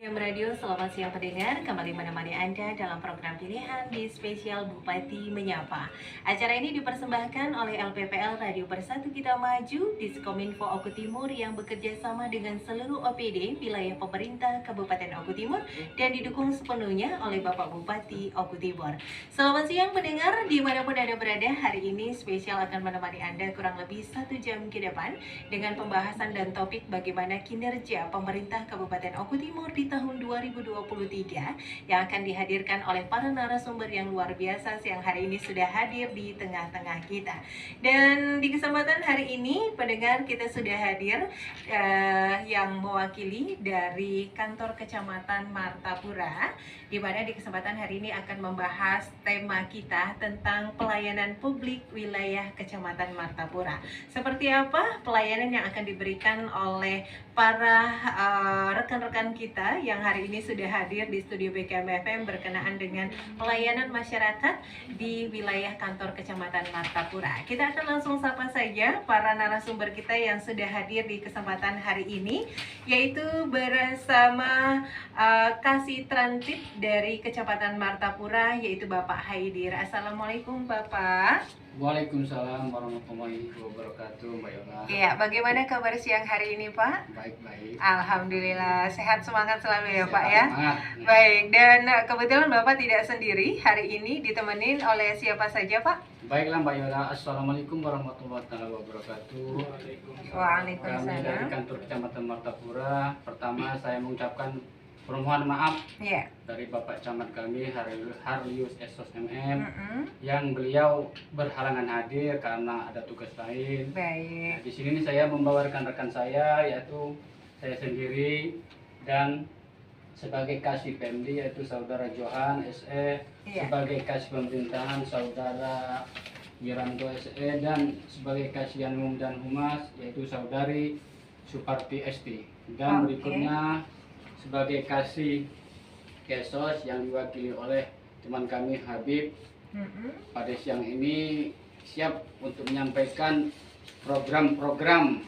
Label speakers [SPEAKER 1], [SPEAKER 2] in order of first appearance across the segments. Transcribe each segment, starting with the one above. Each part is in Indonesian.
[SPEAKER 1] Radio, selamat siang pendengar, kembali menemani Anda dalam program pilihan di spesial Bupati Menyapa. Acara ini dipersembahkan oleh LPPL Radio Bersatu Kita Maju, Diskominfo Oku Timur yang bekerja sama dengan seluruh OPD wilayah pemerintah Kabupaten Oku Timur dan didukung sepenuhnya oleh Bapak Bupati Oku Timur. Selamat siang pendengar, dimanapun Anda berada, hari ini spesial akan menemani Anda kurang lebih 1 jam ke depan dengan pembahasan dan topik bagaimana kinerja pemerintah Kabupaten Oku Timur di tahun 2023 yang akan dihadirkan oleh para narasumber yang luar biasa yang hari ini sudah hadir di tengah-tengah kita. Dan di kesempatan hari ini pendengar kita sudah hadir yang mewakili dari kantor Kecamatan Martapura, di mana di kesempatan hari ini akan membahas tema kita tentang pelayanan publik wilayah Kecamatan Martapura. Seperti apa pelayanan yang akan diberikan oleh para rekan-rekan kita yang hari ini sudah hadir di studio BKM FM berkenaan dengan pelayanan masyarakat di wilayah kantor Kecamatan Martapura. Kita akan langsung sapa saja para narasumber kita yang sudah hadir di kesempatan hari ini, yaitu bersama Kasih Trantip dari Kecamatan Martapura, yaitu Bapak Haidir. Assalamualaikum Bapak.
[SPEAKER 2] Waalaikumsalam warahmatullahi wabarakatuh, Mbak Yola.
[SPEAKER 1] Iya, bagaimana kabar siang hari ini Pak?
[SPEAKER 2] Baik-baik.
[SPEAKER 1] Alhamdulillah, sehat semangat selalu ya
[SPEAKER 2] Sehat
[SPEAKER 1] Pak ya.
[SPEAKER 2] semangat.
[SPEAKER 1] Baik, dan kebetulan Bapak tidak sendiri, hari ini ditemenin oleh siapa saja Pak?
[SPEAKER 2] Baiklah Mbak Yola, Assalamualaikum warahmatullahi wabarakatuh. Kami dari
[SPEAKER 1] Waalaikumsalam.
[SPEAKER 2] kantor Kecamatan Martapura, pertama saya mengucapkan permohonan maaf
[SPEAKER 1] Iya.
[SPEAKER 2] dari Bapak Camat kami Harlius Esos MM
[SPEAKER 1] Mm-mm.
[SPEAKER 2] yang beliau berhalangan hadir karena ada tugas lain.
[SPEAKER 1] Baik.
[SPEAKER 2] Nah, di sini saya membawa rekan-rekan saya, yaitu saya sendiri dan sebagai kasih PMD yaitu saudara Johan SE,
[SPEAKER 1] Iya.
[SPEAKER 2] sebagai kasih pemerintahan saudara Wiranto SE, dan sebagai kasih umum dan humas yaitu saudari Suparti ST. Dan
[SPEAKER 1] Oke.
[SPEAKER 2] berikutnya sebagai kasih Kesos yang diwakili oleh teman kami Habib,
[SPEAKER 1] Mm-mm.
[SPEAKER 2] pada siang ini siap untuk menyampaikan program-program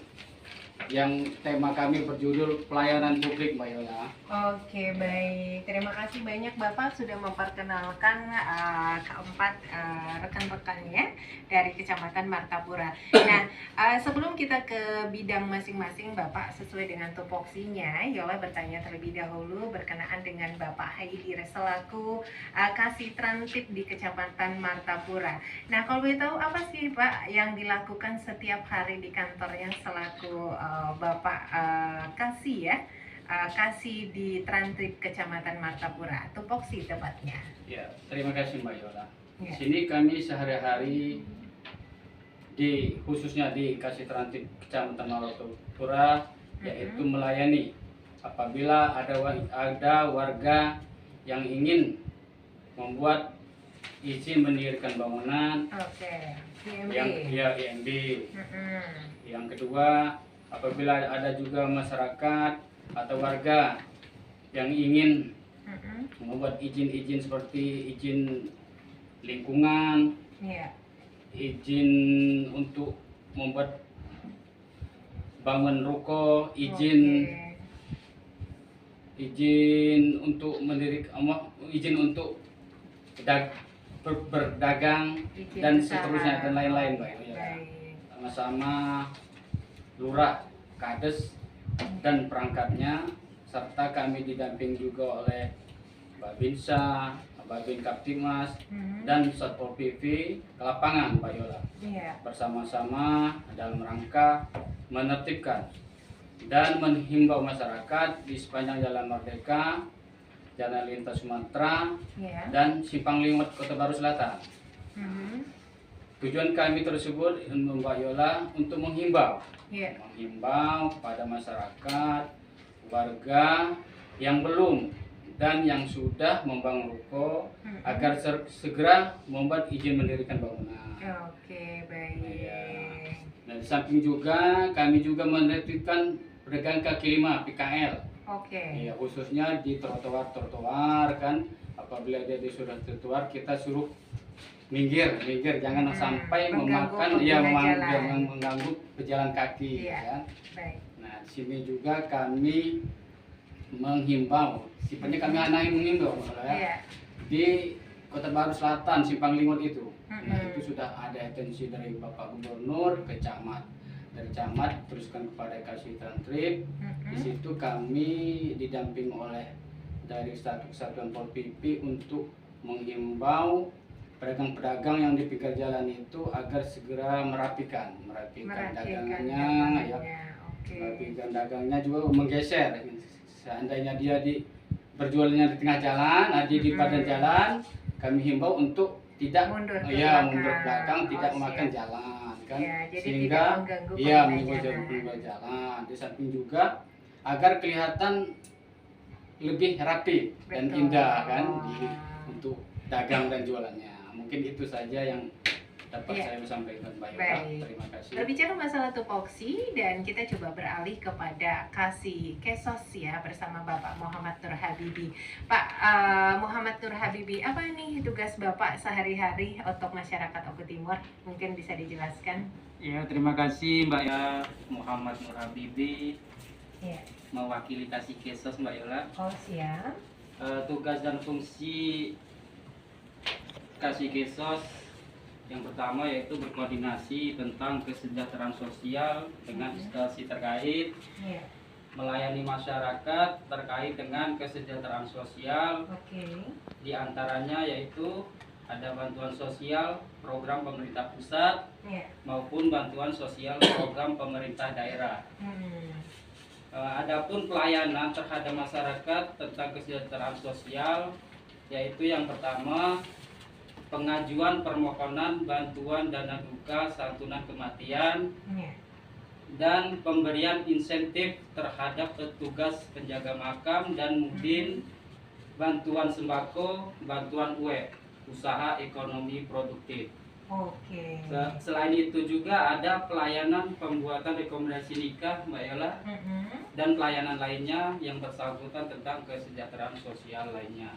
[SPEAKER 2] yang tema kami berjudul pelayanan publik, Mbak Yola.
[SPEAKER 1] Oke, baik. Terima kasih banyak Bapak sudah memperkenalkan keempat rekan-rekannya dari Kecamatan Martapura. Nah, sebelum kita ke bidang masing-masing Bapak, sesuai dengan tupoksinya, Yola bertanya terlebih dahulu berkenaan dengan Bapak Haidir selaku Kasih Trantip di Kecamatan Martapura. Nah, kalau boleh tahu apa sih Pak yang dilakukan setiap hari di kantornya selaku Bapak Kasih ya? Kasih di Trantip Kecamatan Martapura, tupoksi tepatnya.
[SPEAKER 2] Ya, terima kasih Mbak Yola.
[SPEAKER 1] Ya.
[SPEAKER 2] Di sini kami sehari-hari khususnya di Kasih Trantip Kecamatan Martapura yaitu melayani apabila ada warga yang ingin membuat izin mendirikan bangunan
[SPEAKER 1] Oke. IMB.
[SPEAKER 2] yang IMB.
[SPEAKER 1] Mm-mm.
[SPEAKER 2] Yang kedua, apabila ada juga masyarakat atau warga yang ingin
[SPEAKER 1] Mm-mm.
[SPEAKER 2] membuat izin-izin seperti izin lingkungan,
[SPEAKER 1] Iya.
[SPEAKER 2] izin untuk membuat bangun ruko, izin
[SPEAKER 1] Oke.
[SPEAKER 2] izin untuk izin untuk berdagang
[SPEAKER 1] Izin
[SPEAKER 2] dan
[SPEAKER 1] usaha.
[SPEAKER 2] seterusnya dan lain-lain, Mbak. Ya.
[SPEAKER 1] Baik.
[SPEAKER 2] Sama-sama lurah, kades dan perangkatnya, serta kami didamping juga oleh Babinsa, Babin Kaptimas,
[SPEAKER 1] Mhm.
[SPEAKER 2] dan Satpol PP ke lapangan, Pak Yola,
[SPEAKER 1] Iya.
[SPEAKER 2] bersama-sama dalam rangka menertibkan dan menghimbau masyarakat di sepanjang Jalan Merdeka, Jalan Lintas Sumatera,
[SPEAKER 1] Iya.
[SPEAKER 2] dan Simpang Liwet Kota Baru Selatan.
[SPEAKER 1] Mhm.
[SPEAKER 2] Tujuan kami tersebut, Mbak Yola, untuk menghimbau
[SPEAKER 1] Iya.
[SPEAKER 2] pada masyarakat, warga yang belum dan yang sudah membangun ruko
[SPEAKER 1] Mhm.
[SPEAKER 2] agar segera membuat izin mendirikan bangunan.
[SPEAKER 1] Oke, baik.
[SPEAKER 2] Iya. Dan di samping juga kami juga menertibkan pedagang kaki lima PKL.
[SPEAKER 1] Oke.
[SPEAKER 2] Ya, khususnya di trotoar kan, apabila dia di sudah trotoar kita suruh minggir, jangan sampai
[SPEAKER 1] mengganggu
[SPEAKER 2] memakan
[SPEAKER 1] pengguna jalan.
[SPEAKER 2] mengganggu pejalan kaki.
[SPEAKER 1] Iya.
[SPEAKER 2] Ya.
[SPEAKER 1] Baik.
[SPEAKER 2] Nah, di sini juga kami menghimbau, sifatnya kami anak yang menghimbau ya.
[SPEAKER 1] Iya.
[SPEAKER 2] Di Kota Baru Selatan, Simpang Lingut itu. Nah,
[SPEAKER 1] Mm-mm.
[SPEAKER 2] itu sudah ada atensi dari Bapak Gubernur ke camat. Dari camat teruskan kepada Kasih Trip. Di
[SPEAKER 1] Mm-mm.
[SPEAKER 2] situ kami didamping oleh dari Satuan Pol PP untuk menghimbau pedagang-pedagang yang di pinggir jalan itu agar segera merapikan dagangannya, ya.
[SPEAKER 1] Oke.
[SPEAKER 2] Merapikan dagangnya juga menggeser. Seandainya dia berjualannya di tengah jalan, di padan jalan, kami himbau untuk tidak
[SPEAKER 1] Mundur ke
[SPEAKER 2] mundur belakang, tidak
[SPEAKER 1] Oh,
[SPEAKER 2] memakan
[SPEAKER 1] siap.
[SPEAKER 2] jalan kan,
[SPEAKER 1] Ya, jadi
[SPEAKER 2] sehingga
[SPEAKER 1] tidak mengganggu
[SPEAKER 2] mengganggu
[SPEAKER 1] pengguna
[SPEAKER 2] jalan. Di samping juga agar kelihatan lebih rapi dan
[SPEAKER 1] Betul.
[SPEAKER 2] indah kan untuk dagang dan jualannya. Mungkin itu saja yang dapat
[SPEAKER 1] Iya.
[SPEAKER 2] saya sampaikan, Mbak Yola.
[SPEAKER 1] Baik.
[SPEAKER 2] Terima kasih.
[SPEAKER 1] Berbicara masalah tupoksi dan kita coba beralih kepada Kasih Kesos ya bersama Bapak Muhammad Nur Habibi. Pak Muhammad Nur Habibi, apa nih tugas Bapak sehari-hari untuk masyarakat Oku Timur? Mungkin bisa dijelaskan?
[SPEAKER 3] Ya, terima kasih Mbak ya. Muhammad Nur Habibi,
[SPEAKER 1] Iya.
[SPEAKER 3] mewakili Kasih Kesos Mbak Yola.
[SPEAKER 1] Oh, siap.
[SPEAKER 3] Tugas dan fungsi Kasih Kesos yang pertama yaitu berkoordinasi tentang kesejahteraan sosial dengan instansi terkait,
[SPEAKER 1] Iya.
[SPEAKER 3] melayani masyarakat terkait dengan kesejahteraan sosial,
[SPEAKER 1] Oke.
[SPEAKER 3] di antaranya yaitu ada bantuan sosial program pemerintah pusat
[SPEAKER 1] Iya.
[SPEAKER 3] maupun bantuan sosial program pemerintah daerah. Adapun pelayanan terhadap masyarakat tentang kesejahteraan sosial yaitu yang pertama pengajuan permohonan bantuan dana duka santunan kematian
[SPEAKER 1] Iya.
[SPEAKER 3] dan pemberian insentif terhadap petugas penjaga makam dan mungkin bantuan sembako, bantuan UE, usaha ekonomi produktif.
[SPEAKER 1] Oke.
[SPEAKER 3] Selain itu juga ada pelayanan pembuatan rekomendasi nikah Mbak Yola dan pelayanan lainnya yang bersangkutan tentang kesejahteraan sosial lainnya.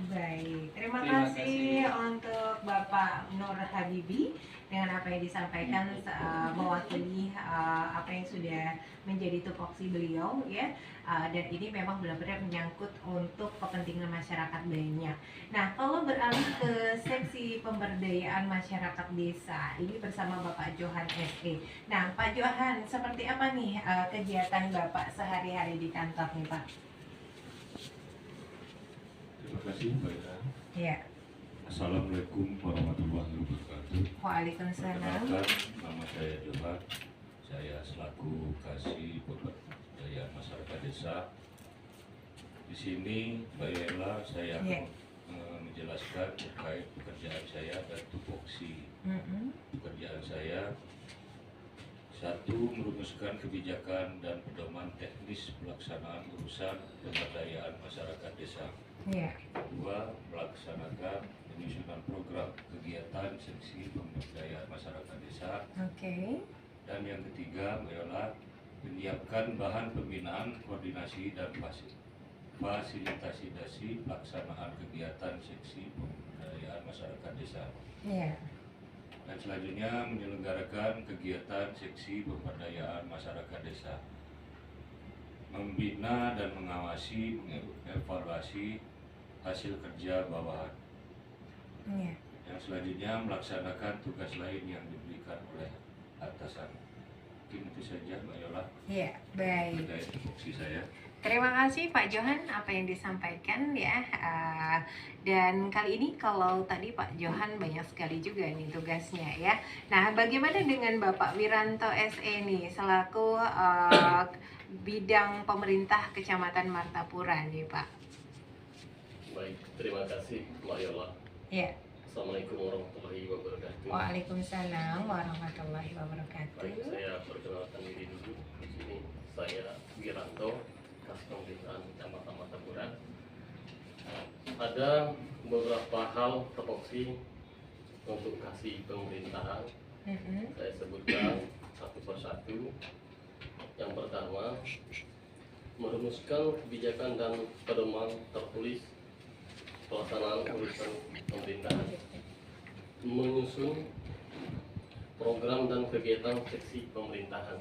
[SPEAKER 1] Baik, terima
[SPEAKER 3] Terima
[SPEAKER 1] kasih
[SPEAKER 3] kasih.
[SPEAKER 1] untuk Bapak Nur Habibi dengan apa yang disampaikan mewakili apa yang sudah menjadi tupoksi beliau ya. Dan ini memang benar-benar menyangkut untuk kepentingan masyarakat banyak. Nah, kalau beralih ke seksi pemberdayaan masyarakat desa, ini bersama Bapak Johan SE. Nah, Pak Johan, seperti apa nih kegiatan Bapak sehari-hari di kantor nih, Pak?
[SPEAKER 4] Terima kasih Mbak Ira.
[SPEAKER 1] Ya.
[SPEAKER 4] Assalamualaikum warahmatullahi wabarakatuh.
[SPEAKER 1] Waalaikumsalam.
[SPEAKER 4] Perkenalkan, nama saya Johan. Saya selaku Kasih Pemberdayaan Masyarakat Desa. Di sini Mbak Ira, saya
[SPEAKER 1] Ya.
[SPEAKER 4] menjelaskan terkait pekerjaan saya dan tupoksi pekerjaan saya. Satu, merumuskan kebijakan dan pedoman teknis pelaksanaan urusan pemberdayaan masyarakat desa.
[SPEAKER 1] Ya.
[SPEAKER 4] Dua, melaksanakan penyusunan program kegiatan seksi pemberdayaan masyarakat desa.
[SPEAKER 1] Oke.
[SPEAKER 4] Dan yang ketiga, Mbak, menyiapkan bahan pembinaan, koordinasi dan fasilitasi pelaksanaan kegiatan seksi pemberdayaan masyarakat desa.
[SPEAKER 1] Iya.
[SPEAKER 4] Dan selanjutnya menyelenggarakan kegiatan seksi pemberdayaan masyarakat desa, membina dan mengawasi, mengevaluasi hasil kerja bawahan.
[SPEAKER 1] Iya.
[SPEAKER 4] Yang selanjutnya melaksanakan tugas lain yang diberikan oleh atasan. Mungkin itu saja Mbak Yola
[SPEAKER 1] Iya, baik.
[SPEAKER 4] terkait tupoksi saya.
[SPEAKER 1] Terima kasih Pak Johan apa yang disampaikan ya. Dan kali ini kalau tadi Pak Johan banyak sekali juga nih tugasnya ya. Nah, bagaimana dengan Bapak Wiranto SE nih selaku bidang pemerintah Kecamatan Martapura nih Pak?
[SPEAKER 5] Baik, terima kasih Mbak Yola.
[SPEAKER 1] Ya.
[SPEAKER 5] Assalamualaikum warahmatullahi wabarakatuh.
[SPEAKER 1] Waalaikumsalam warahmatullahi wabarakatuh.
[SPEAKER 5] Baik, saya perkenalkan diri dulu. Di sini saya Wiranto, Kasih Pemerintahan Kecamatan Martapura. Ada beberapa hal tupoksi untuk kasih pemerintahan. Saya sebutkan satu persatu. Yang pertama, merumuskan kebijakan dan pedoman tertulis pelaksanaan urusan pemerintahan, menyusun program dan kegiatan seksi pemerintahan.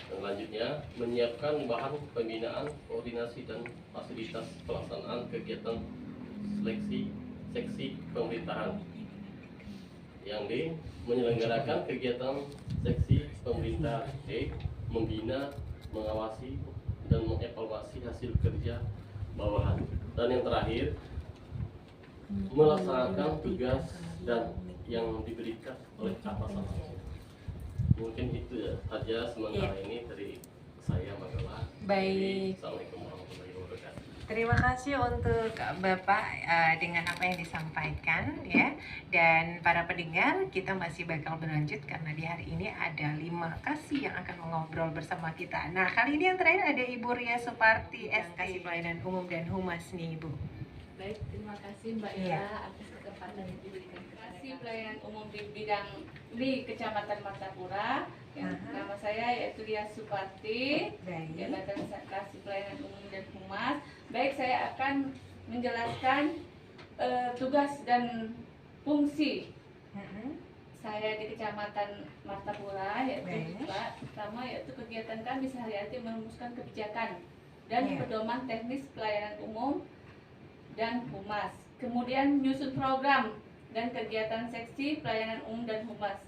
[SPEAKER 5] Selanjutnya, menyiapkan bahan pembinaan, koordinasi, dan fasilitas pelaksanaan kegiatan seleksi seksi pemerintahan. Yang D, menyelenggarakan kegiatan seksi pemerintah. E, membina, mengawasi, dan mengevaluasi hasil kerja bawahan. Dan yang terakhir, melaksanakan tugas dan yang diberikan oleh atasan langsung. Mungkin itu saja sementara ini dari saya, Mayola.
[SPEAKER 1] Baik.
[SPEAKER 5] Assalamualaikum warahmatullahi wabarakatuh.
[SPEAKER 1] Terima kasih untuk Bapak dengan apa yang disampaikan ya. Dan para pendengar, kita masih bakal berlanjut karena di hari ini ada 5 kasih yang akan mengobrol bersama kita. Nah, kali ini yang terakhir ada Ibu Ria Suparti, yang kasih pelayanan umum dan humas nih, Ibu.
[SPEAKER 6] Baik, terima kasih Mbak
[SPEAKER 1] Iya.
[SPEAKER 6] Ira atas kesempatan yang diberikan kepada kami. Pelayanan umum di bidang di Kecamatan Martapura. Yang
[SPEAKER 1] Aha.
[SPEAKER 6] nama saya yaitu Ria Suparti,
[SPEAKER 1] Baik.
[SPEAKER 6] Jabatan Kasih Pelayanan Umum dan Humas. Baik, saya akan menjelaskan tugas dan fungsi
[SPEAKER 1] Mm-mm.
[SPEAKER 6] saya di Kecamatan Martapura, yaitu
[SPEAKER 1] Baik.
[SPEAKER 6] Pak. Pertama yaitu kegiatan kami sehari-hari merumuskan kebijakan dan
[SPEAKER 1] Iya.
[SPEAKER 6] pedoman teknis pelayanan umum dan humas. Kemudian menyusun program dan kegiatan seksi pelayanan umum dan humas.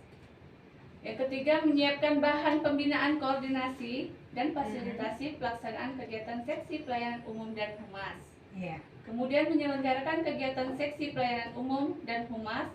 [SPEAKER 6] Yang ketiga, menyiapkan bahan pembinaan, koordinasi dan fasilitasi pelaksanaan kegiatan seksi pelayanan umum dan humas.
[SPEAKER 1] Iya.
[SPEAKER 6] Kemudian menyelenggarakan kegiatan seksi pelayanan umum dan humas.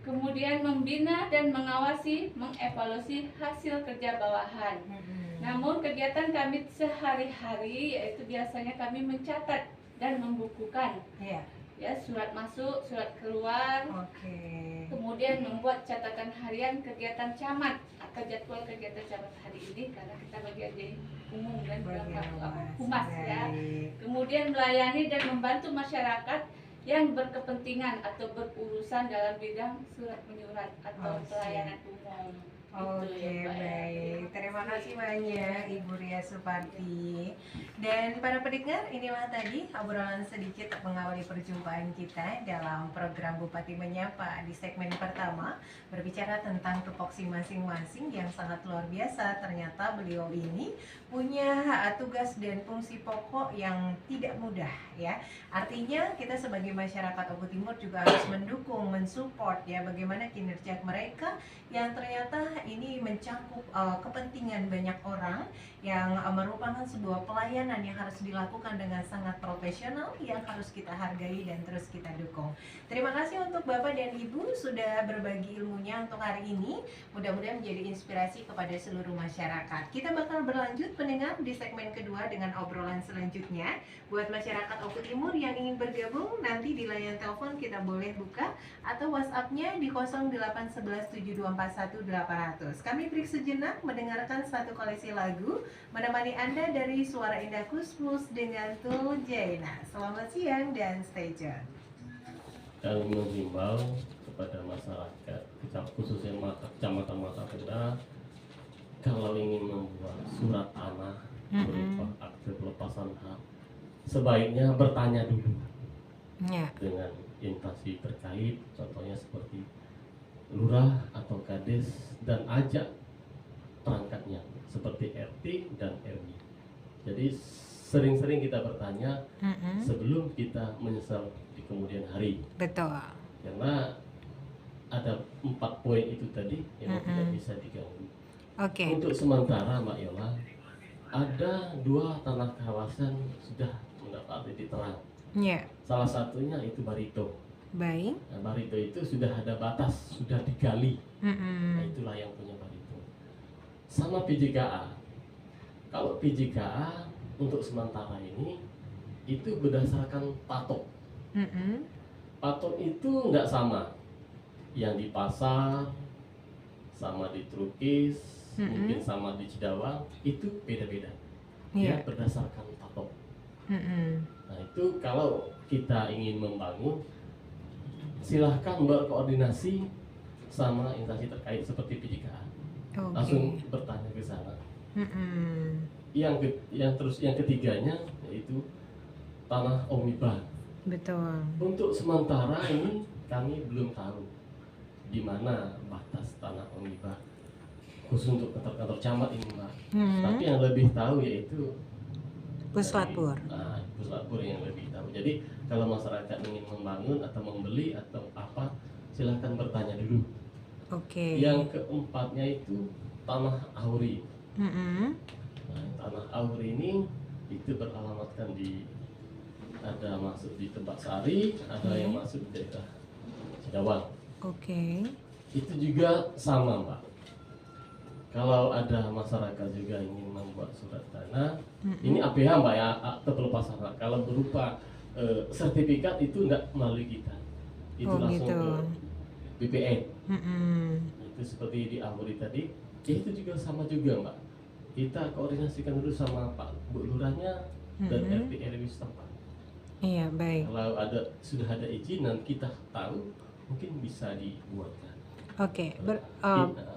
[SPEAKER 6] Kemudian membina dan mengawasi, mengevaluasi hasil kerja bawahan.
[SPEAKER 1] Mm-mm.
[SPEAKER 6] Namun kegiatan kami sehari-hari yaitu biasanya kami mencatat dan membukukan
[SPEAKER 1] Iya.
[SPEAKER 6] ya surat masuk, surat keluar,
[SPEAKER 1] Oke.
[SPEAKER 6] kemudian membuat catatan harian kegiatan camat atau jadwal kegiatan camat hari ini karena kita bagian dari umum dan
[SPEAKER 1] Bagian
[SPEAKER 6] humas ya.
[SPEAKER 1] Baik.
[SPEAKER 6] Kemudian melayani dan membantu masyarakat yang berkepentingan atau berurusan dalam bidang surat menyurat atau
[SPEAKER 1] Oh,
[SPEAKER 6] pelayanan umum.
[SPEAKER 1] Oke,
[SPEAKER 6] Gitu ya, Mbak.
[SPEAKER 1] baik. Terima kasih banyak Ibu Ria Suparti. Dan para pendengar, inilah tadi obrolan sedikit mengawali perjumpaan kita dalam program Bupati Menyapa di segmen pertama, berbicara tentang tupoksi masing-masing yang sangat luar biasa. Ternyata beliau ini punya tugas dan fungsi pokok yang tidak mudah ya. Artinya kita sebagai masyarakat Oku Timur juga harus mendukung, mensupport ya bagaimana kinerja mereka yang ternyata ini mencakup kepentingan banyak orang yang merupakan sebuah pelayanan yang harus dilakukan dengan sangat profesional yang harus kita hargai dan terus kita dukung. Terima kasih untuk Bapak dan Ibu sudah berbagi ilmunya untuk hari ini. Mudah-mudahan menjadi inspirasi kepada seluruh masyarakat. Kita bakal berlanjut pendengar di segmen kedua dengan obrolan selanjutnya. Buat masyarakat Oku Timur yang ingin bergabung, nanti di layanan telepon kita boleh buka atau WhatsApp-nya di 08117241 Kami break sejenak mendengarkan satu koleksi lagu menemani Anda dari Suara Indah Kusmus dengan Tul Jaina. Selamat siang dan stay tune.
[SPEAKER 5] Kami menghimbau kepada masyarakat, khususnya Kecamatan Martapura, kalau ingin membuat surat tanah berupa akte pelepasan hak, sebaiknya bertanya dulu
[SPEAKER 1] Ya.
[SPEAKER 5] dengan instansi terkait, contohnya seperti lurah atau kades, dan ajak perangkatnya seperti RT dan RW. Jadi sering-sering kita bertanya sebelum kita menyesal di kemudian hari,
[SPEAKER 1] Betul.
[SPEAKER 5] karena ada 4 poin itu tadi yang tidak bisa diganggu.
[SPEAKER 1] Oke.
[SPEAKER 5] Untuk sementara Mbak Yola, ada 2 tanah kawasan sudah mendapat titik terang.
[SPEAKER 1] Ya.
[SPEAKER 5] Salah satunya itu Barito.
[SPEAKER 1] Baik.
[SPEAKER 5] Nah, Barito itu sudah ada batas, sudah digali. Nah, itulah yang punya Barito. Sama PJKA. Kalau PJKA untuk sementara ini itu berdasarkan patok. Patok itu enggak sama. Yang di pasar, sama di Trukis, mungkin sama di Cidawang, itu beda-beda. Dia
[SPEAKER 1] Iya.
[SPEAKER 5] berdasarkan patok. Nah, itu kalau kita ingin membangun, silahkan berkoordinasi sama instansi terkait seperti PJKA. Langsung bertanya ke sana. Yang ketiganya yaitu tanah omnibus.
[SPEAKER 1] Betul.
[SPEAKER 5] Untuk sementara ini kami belum tahu di mana batas tanah omnibus. khusus untuk kantor-kantor camat ini Mbak.
[SPEAKER 1] Hmm.
[SPEAKER 5] Tapi yang lebih tahu yaitu
[SPEAKER 1] Puslapur.
[SPEAKER 5] Puslapur yang lebih tahu. Jadi kalau masyarakat ingin membangun atau membeli atau apa, silahkan bertanya dulu.
[SPEAKER 1] Oke.
[SPEAKER 5] Yang keempatnya itu tanah Auri.
[SPEAKER 1] Mm-mm.
[SPEAKER 5] Nah, tanah Auri ini itu beralamatkan di, ada masuk di Tembak Sari, ada yang masuk di daerah Cidawang.
[SPEAKER 1] Oke.
[SPEAKER 5] Itu juga sama Mbak. Kalau ada masyarakat juga ingin membuat surat tanah, ini APH Mbak ya, akte pelepasan hak. Kalau berupa sertifikat itu enggak melalui kita, itu
[SPEAKER 1] Oh,
[SPEAKER 5] langsung
[SPEAKER 1] gitu.
[SPEAKER 5] ke BPN.
[SPEAKER 1] Mm-mm.
[SPEAKER 5] Itu seperti di Auri tadi, ya itu juga sama juga Mbak. Kita koordinasikan dulu sama Pak Bu Lurahnya dan RT RW setempat.
[SPEAKER 1] Iya, baik.
[SPEAKER 5] Kalau sudah ada izin dan kita tahu, mungkin bisa dibuatkan.
[SPEAKER 1] Oke,
[SPEAKER 5] Iya.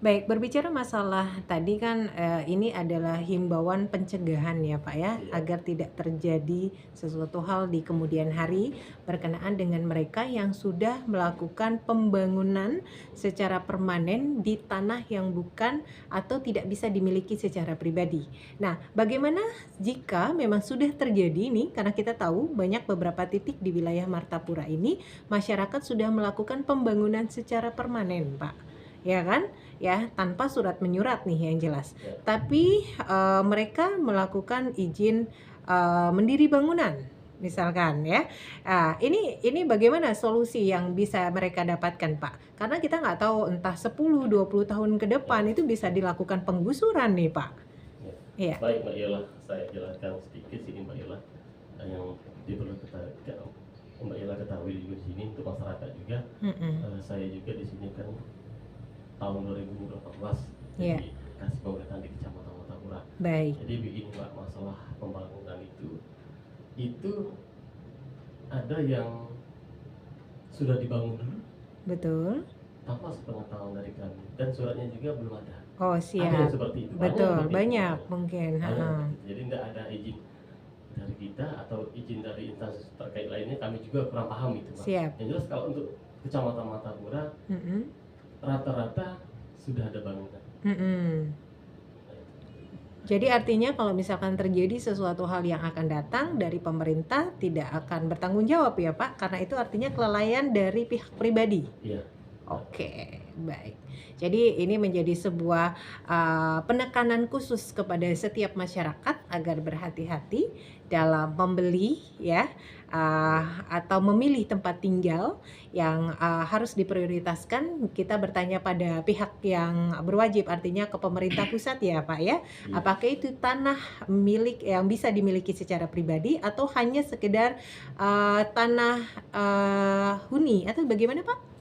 [SPEAKER 1] baik, berbicara masalah tadi kan ini adalah himbauan pencegahan ya Pak ya,
[SPEAKER 5] Iya.
[SPEAKER 1] agar tidak terjadi sesuatu hal di kemudian hari berkenaan dengan mereka yang sudah melakukan pembangunan secara permanen di tanah yang bukan atau tidak bisa dimiliki secara pribadi. Nah, bagaimana jika memang sudah terjadi nih, karena kita tahu banyak beberapa titik di wilayah Martapura ini masyarakat sudah melakukan pembangunan secara permanen Pak, ya kan? Ya, tanpa surat menyurat nih yang jelas.
[SPEAKER 5] Ya.
[SPEAKER 1] Tapi mereka melakukan izin mendiri bangunan, misalkan ya. Ini bagaimana solusi yang bisa mereka dapatkan Pak? Karena kita nggak tahu entah 10-20 tahun ke depan itu bisa dilakukan penggusuran nih Pak. Iya.
[SPEAKER 5] Baik Mbak Yola, saya jelaskan sedikit sini Mbak Yola, yang perlu Mbak Yola ketahui juga di sini untuk masyarakat juga. Saya juga di sini kan tahun 2018
[SPEAKER 1] Iya.
[SPEAKER 5] jadi kasih pemerintahan di Kecamatan Martapura.
[SPEAKER 1] Baik.
[SPEAKER 5] Jadi begini Mbak, masalah pembangunan itu ada yang sudah dibangun dulu
[SPEAKER 1] Betul.
[SPEAKER 5] tanpa sepengetahuan dari kami dan suratnya juga belum ada.
[SPEAKER 1] Oh,
[SPEAKER 5] Ada yang
[SPEAKER 1] siap.
[SPEAKER 5] seperti itu.
[SPEAKER 1] Betul,
[SPEAKER 5] seperti itu.
[SPEAKER 1] banyak mungkin.
[SPEAKER 5] Banyak. Jadi tidak ada izin dari kita atau izin dari instansi terkait lainnya, kami juga kurang paham itu Mbak.
[SPEAKER 1] Siap.
[SPEAKER 5] Yang jelas kalau untuk Kecamatan Martapura rata-rata sudah ada bangunan.
[SPEAKER 1] Jadi artinya kalau misalkan terjadi sesuatu hal yang akan datang dari pemerintah tidak akan bertanggung jawab ya Pak, karena itu artinya kelalaian dari pihak pribadi.
[SPEAKER 5] Iya.
[SPEAKER 1] Oke, baik. Jadi ini menjadi sebuah penekanan khusus kepada setiap masyarakat agar berhati-hati dalam membeli ya atau memilih tempat tinggal yang harus diprioritaskan. Kita bertanya pada pihak yang berwajib, artinya ke pemerintah pusat ya Pak ya. Apakah itu tanah milik yang bisa dimiliki secara pribadi atau hanya sekedar tanah huni atau bagaimana Pak?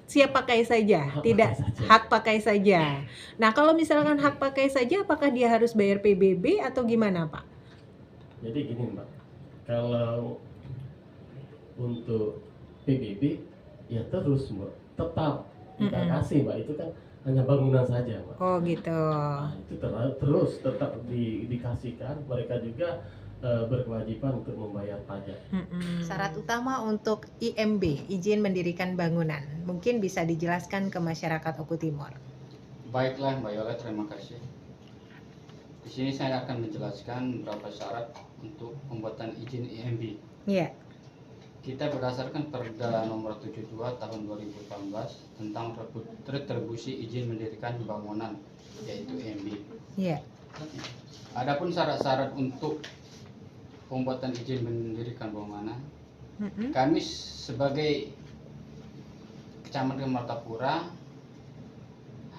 [SPEAKER 1] Siap pakai saja, tidak hak pakai saja. Nah, kalau misalkan hak pakai saja, apakah dia harus bayar PBB atau gimana, Pak?
[SPEAKER 5] Jadi gini Mbak, kalau untuk PBB ya terus Mbak, tetap kita kasih Mbak, itu kan hanya bangunan saja Mbak.
[SPEAKER 1] Oh gitu.
[SPEAKER 5] Nah, itu terus tetap dikasihkan, mereka juga berkewajiban untuk membayar pajak.
[SPEAKER 1] Syarat utama untuk IMB, izin mendirikan bangunan, mungkin bisa dijelaskan ke masyarakat Oku Timur.
[SPEAKER 2] Baiklah Mbak Yola, terima kasih. Di sini saya akan menjelaskan beberapa syarat untuk pembuatan izin IMB.
[SPEAKER 1] Iya.
[SPEAKER 2] Kita berdasarkan Perda Nomor 72 Tahun 2018 tentang retribusi izin mendirikan bangunan, yaitu IMB.
[SPEAKER 1] Iya.
[SPEAKER 2] Adapun syarat-syarat untuk pembuatan izin mendirikan bangunan, kami sebagai Kecamatan Martapura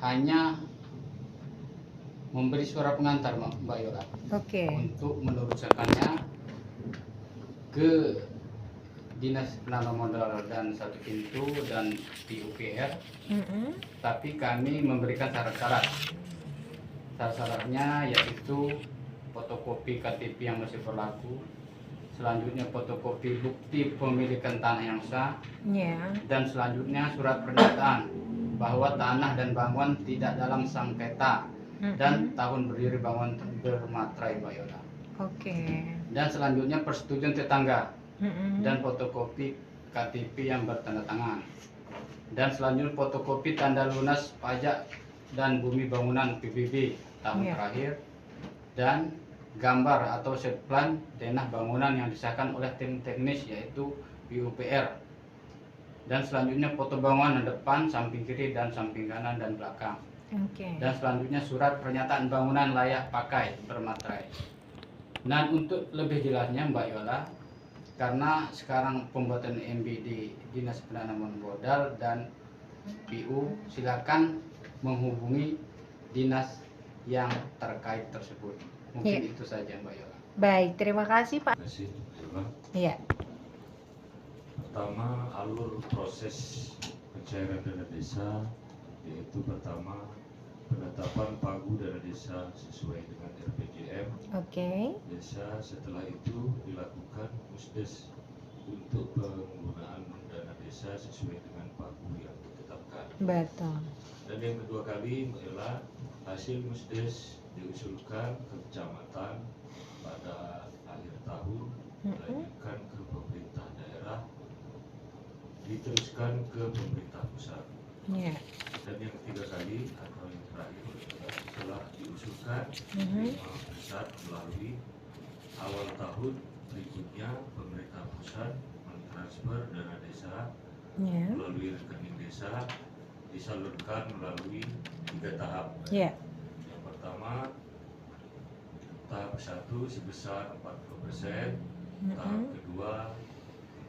[SPEAKER 2] hanya memberi surat pengantar Mbak Yola
[SPEAKER 1] Oke.
[SPEAKER 2] untuk meneruskannya ke Dinas Penanaman Modal dan Satu Pintu dan PUPR, tapi kami memberikan syarat-syarat. Syarat-syaratnya yaitu fotokopi KTP yang masih berlaku, selanjutnya fotokopi bukti pemilikan tanah yang sah, dan selanjutnya surat pernyataan bahwa tanah dan bangunan tidak dalam sengketa dan tahun berdiri bangunan bermaterai Mbak Yola.
[SPEAKER 1] Oke.
[SPEAKER 2] Dan selanjutnya persetujuan tetangga dan fotokopi KTP yang bertanda tangan, dan selanjutnya fotokopi tanda lunas pajak dan bumi bangunan PBB tahun terakhir, dan gambar atau set plan denah bangunan yang disahkan oleh tim teknis yaitu PUPR. Dan selanjutnya foto bangunan depan, samping kiri, dan samping kanan dan belakang. Dan selanjutnya surat pernyataan bangunan layak pakai bermaterai. Dan untuk lebih jelasnya Mbak Yola, karena sekarang pembuatan MB di Dinas Penanaman Modal dan PU, silakan menghubungi dinas yang terkait tersebut. Mungkin itu saja Mbak Yola.
[SPEAKER 1] Baik, terima kasih Pak.
[SPEAKER 4] Terima kasih. Yola.
[SPEAKER 1] Iya.
[SPEAKER 4] Pertama, alur proses pencairan dana desa, yaitu pertama penetapan pagu dana desa sesuai dengan RPJM desa. Setelah itu dilakukan musdes untuk penggunaan dana desa sesuai dengan pagu yang ditetapkan.
[SPEAKER 1] Betul.
[SPEAKER 4] Dan yang kedua kali adalah hasil musdes diusulkan ke kecamatan pada akhir tahun, dilanjutkan ke pemerintah daerah, diteruskan ke pemerintah pusat. Dan yang ketiga kali atau yang terakhir adalah setelah diusulkan pemerintah pusat melalui awal tahun berikutnya, pemerintah pusat mentransfer dana desa melalui rekening desa, disalurkan melalui 3 tahap. Yang pertama, tahap 1 sebesar 40%, tahap kedua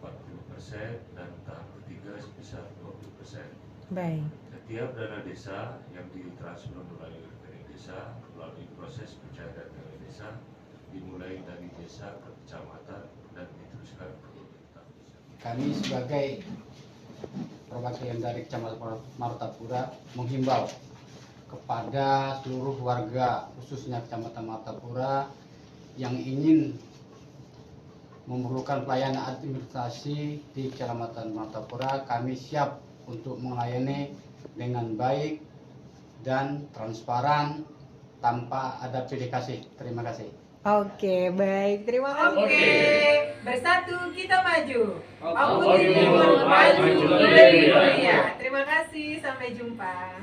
[SPEAKER 4] 40%, dan tahap ketiga sebesar 20%.
[SPEAKER 1] Baik.
[SPEAKER 4] Setiap dana desa yang ditransfer melalui rekening desa melalui proses pencairan dana desa dimulai dari desa ke kecamatan dan diteruskan ke pemerintah pusat.
[SPEAKER 2] Kami sebagai perwakilan dari Kecamatan Martapura menghimbau kepada seluruh warga, khususnya Kecamatan Martapura yang ingin memerlukan pelayanan administrasi di Kecamatan Martapura, kami siap untuk melayani dengan baik dan transparan tanpa ada pilih kasih. Terima kasih.
[SPEAKER 1] Oke, baik. Terima kasih. Bersatu kita maju.
[SPEAKER 3] Oke,
[SPEAKER 1] Timur maju lebih mulia. Terima kasih. Sampai jumpa.